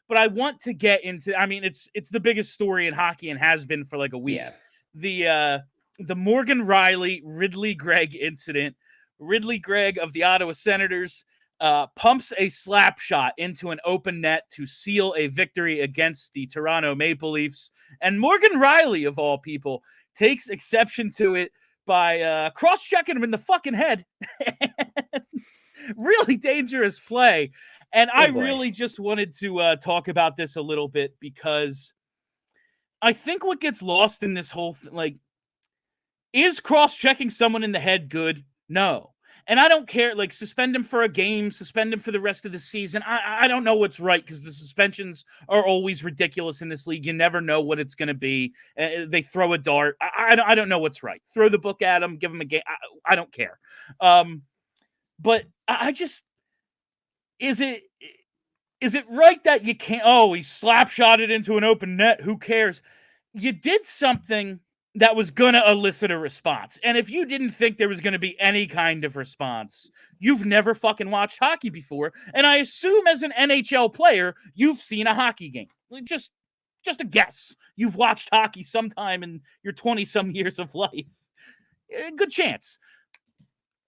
but I want to get into, I mean, it's the biggest story in hockey and has been for like a week. Yeah. The Morgan Rielly, Ridley Greig incident. Ridley Greig of the Ottawa Senators pumps a slap shot into an open net to seal a victory against the Toronto Maple Leafs. And Morgan Rielly, of all people, takes exception to it by cross-checking him in the fucking head. Really dangerous play. And I really just wanted to talk about this a little bit because I think what gets lost in this whole thing, like, is cross-checking someone in the head good? No. And I don't care, like, suspend him for a game, suspend him for the rest of the season. I don't know what's right because the suspensions are always ridiculous in this league. You never know what it's going to be. They throw a dart. I don't know what's right. Throw the book at him, give him a game. I don't care. But I just, is it right that you can't, he slap-shotted into an open net, who cares? You did something that was going to elicit a response. And if you didn't think there was going to be any kind of response, you've never fucking watched hockey before. And I assume as an NHL player, you've seen a hockey game. Just a guess. You've watched hockey sometime in your 20-some years of life. Good chance.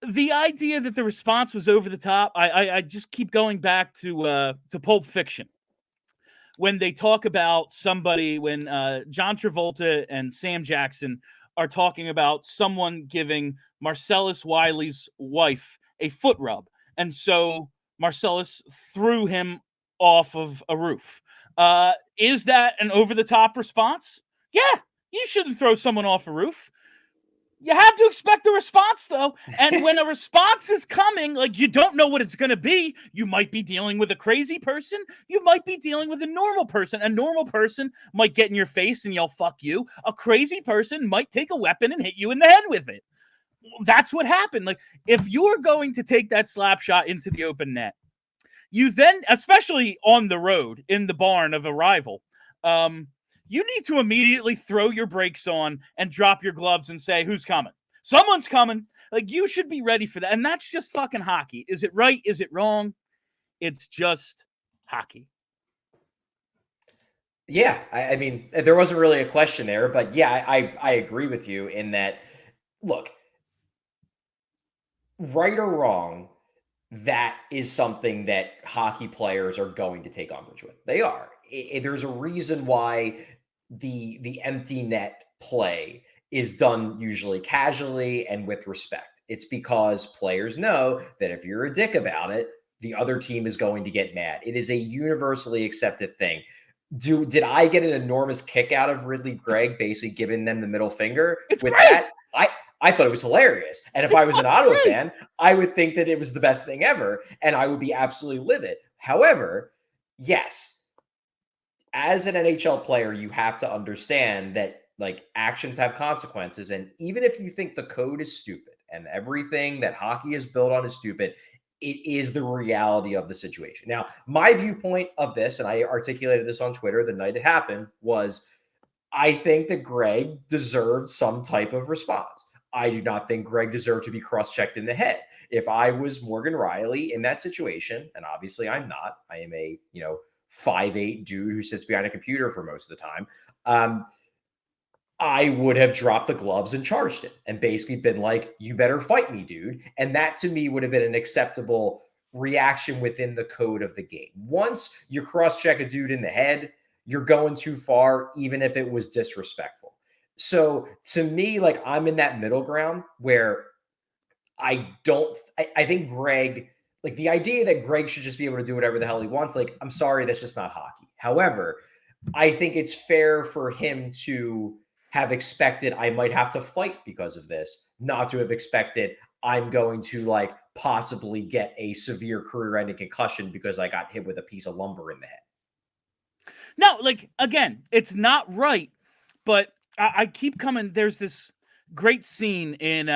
The idea that the response was over the top, I just keep going back to Pulp Fiction. When they talk about somebody, when John Travolta and Sam Jackson are talking about someone giving Marcellus Wiley's wife a foot rub. And so Marcellus threw him off of a roof. Is that an over-the-top response? Yeah, you shouldn't throw someone off a roof. You have to expect a response, though. And when a response is coming, like, you don't know what it's going to be. You might be dealing with a crazy person. You might be dealing with a normal person. A normal person might get in your face and yell, fuck you. A crazy person might take a weapon and hit you in the head with it. That's what happened. Like, if you're going to take that slap shot into the open net, you then, especially on the road, in the barn of a rival, you need to immediately throw your brakes on and drop your gloves and say, who's coming? Someone's coming. Like, you should be ready for that. And that's just fucking hockey. Is it right? Is it wrong? It's just hockey. Yeah. I mean, there wasn't really a question there, but yeah, I agree with you in that, look, right or wrong, that is something that hockey players are going to take umbrage with. They are. There's a reason why the empty net play is done usually casually and with respect. It's because players know that if you're a dick about it, the other team is going to get mad. It is a universally accepted thing. Did I get an enormous kick out of Ridley Greig basically giving them the middle finger with great. That? I thought it was hilarious. And if I was an Ottawa fan, I would think that it was the best thing ever. And I would be absolutely livid. However, yes, as an NHL player, you have to understand that, like, actions have consequences. And even if you think the code is stupid and everything that hockey is built on is stupid, it is the reality of the situation. Now, my viewpoint of this, and I articulated this on Twitter the night it happened, was I think that Greig deserved some type of response. I do not think Greig deserved to be cross-checked in the head. If I was Morgan Rielly in that situation, and obviously I'm not, I am a, 5'8" dude who sits behind a computer for most of the time, I would have dropped the gloves and charged him and basically been like, you better fight me, dude. And that to me would have been an acceptable reaction within the code of the game. Once you cross-check a dude in the head, you're going too far, even if it was disrespectful. So to me, like, I'm in that middle ground where I think Greig, like, the idea that Greig should just be able to do whatever the hell he wants, like, I'm sorry, that's just not hockey. However, I think it's fair for him to have expected I might have to fight because of this, not to have expected I'm going to, like, possibly get a severe career-ending concussion because I got hit with a piece of lumber in the head. No, like, again, it's not right, but I keep coming. There's this great scene in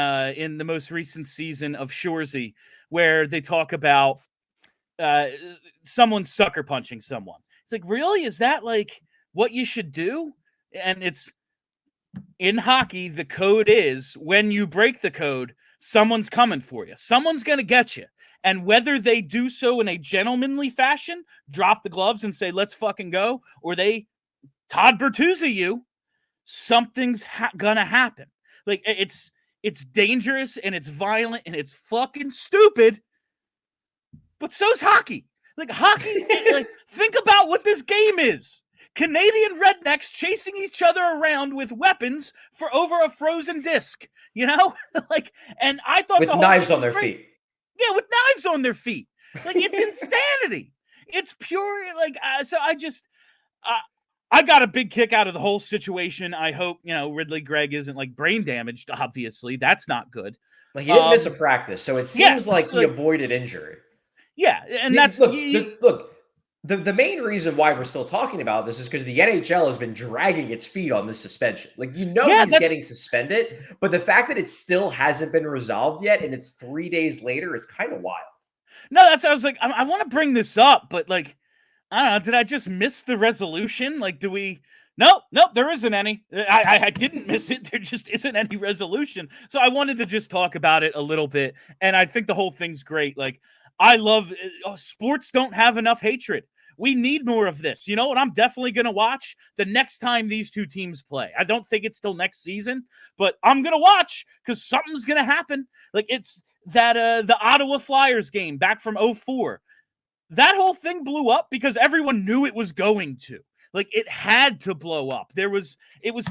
the most recent season of Shoresy where they talk about someone sucker punching someone. It's like, really? Is that, like, what you should do? And it's, in hockey, the code is when you break the code, someone's coming for you. Someone's going to get you. And whether they do so in a gentlemanly fashion, drop the gloves and say, let's fucking go, or they Todd Bertuzzi you, something's going to happen. Like, it's dangerous and it's violent and it's fucking stupid, but so's hockey. Like, hockey, like, think about what this game is. Canadian rednecks chasing each other around with weapons for over a frozen disc, you know? Like, and I thought with knives on their feet. Yeah, with knives on their feet. Like, it's insanity. It's pure, like, so I got a big kick out of the whole situation. I hope, Ridley Greig isn't, like, brain damaged, obviously. That's not good. Like, he didn't miss a practice, so it seems like he avoided injury. Yeah, and that's... Look, the main reason why we're still talking about this is because the NHL has been dragging its feet on this suspension. Like, he's getting suspended, but the fact that it still hasn't been resolved yet and it's 3 days later is kind of wild. No, I was like, I want to bring this up, but, like, I don't know, did I just miss the resolution? Like, do we... Nope, there isn't any. I didn't miss it. There just isn't any resolution. So I wanted to just talk about it a little bit, and I think the whole thing's great. Like, I love... sports don't have enough hatred. We need more of this. You know what? I'm definitely going to watch the next time these two teams play. I don't think it's till next season, but I'm going to watch because something's going to happen. Like, it's that the Ottawa Flyers game back from 2004. That whole thing blew up because everyone knew it was going to. Like, it had to blow up. It was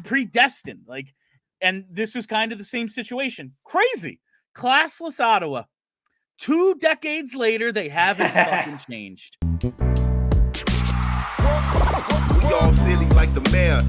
predestined. Like, and this is kind of the same situation. Crazy. Classless Ottawa. 2 decades later, they haven't fucking changed. We all silly like the mayor.